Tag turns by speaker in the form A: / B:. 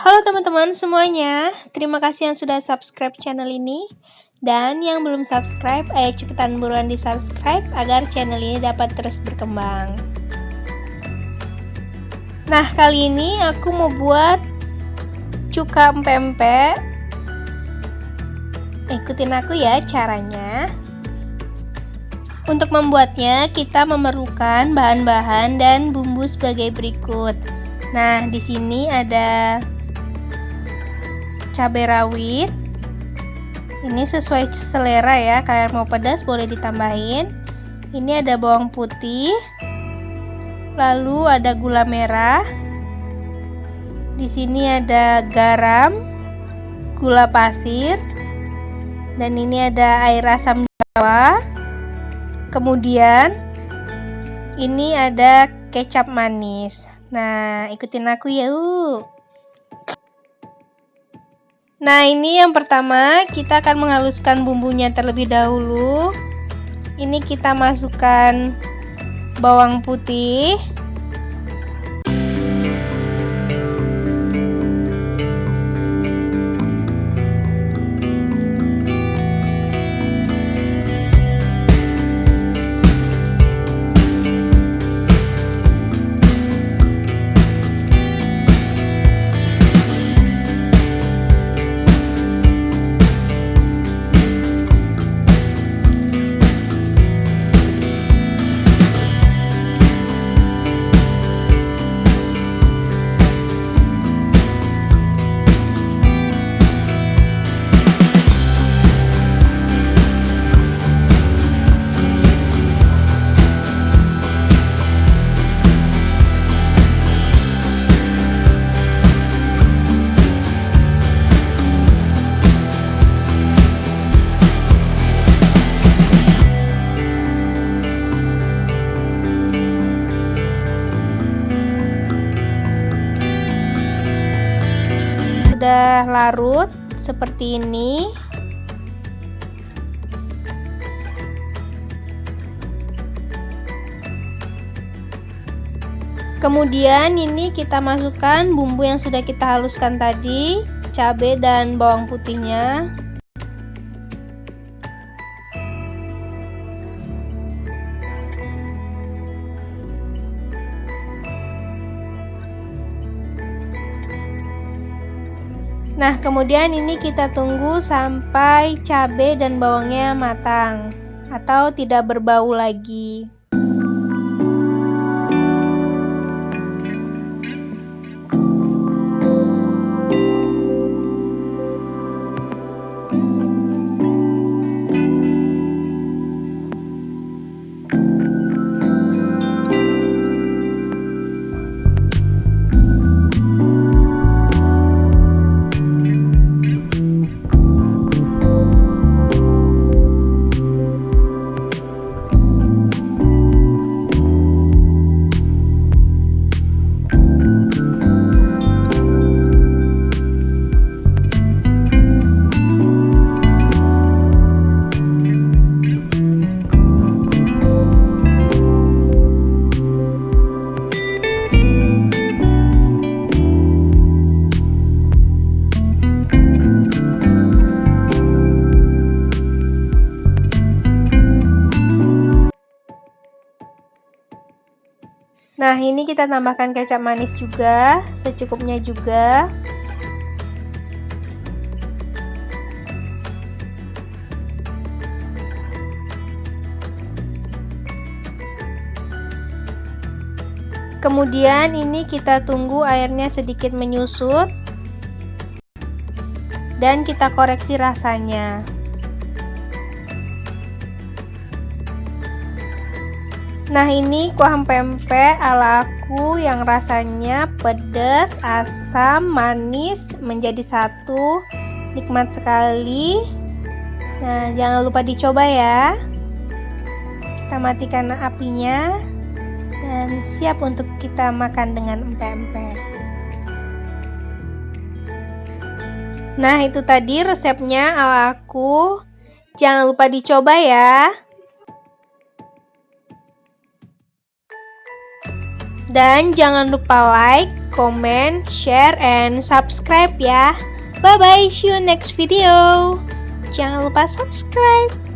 A: Halo teman-teman semuanya, terima kasih yang sudah subscribe channel ini. Dan yang belum subscribe, ayo cepetan buruan di subscribe agar channel ini dapat terus berkembang. Nah, kali ini aku mau buat cuka empek-empek. Ikutin aku ya caranya. Untuk membuatnya, kita memerlukan bahan-bahan dan bumbu sebagai berikut. Nah, di sini ada cabai rawit. Ini sesuai selera ya, kalian mau pedas boleh ditambahin. Ini ada bawang putih. Lalu ada gula merah. Di sini ada garam, gula pasir, dan ini ada air asam jawa. Kemudian ini ada kecap manis. Nah, ikutin aku yuk. Nah, ini yang pertama, kita akan menghaluskan bumbunya terlebih dahulu. Ini kita masukkan bawang putih. Sudah larut seperti ini. Kemudian ini kita masukkan bumbu yang sudah kita haluskan tadi, cabai dan bawang putihnya. Nah, kemudian ini kita tunggu sampai cabai dan bawangnya matang atau tidak berbau lagi. Nah, ini kita tambahkan kecap manis juga, secukupnya juga. Kemudian ini kita tunggu airnya sedikit menyusut dan kita koreksi rasanya. Nah, ini kuah empek-empek ala aku yang rasanya pedas, asam, manis menjadi satu. Nikmat sekali. Nah, jangan lupa dicoba ya. Kita matikan apinya dan siap untuk kita makan dengan empek-empek. Nah, itu tadi resepnya ala aku. Jangan lupa dicoba ya. Dan jangan lupa like, comment, share, and subscribe ya. Bye-bye, see you next video. Jangan lupa subscribe.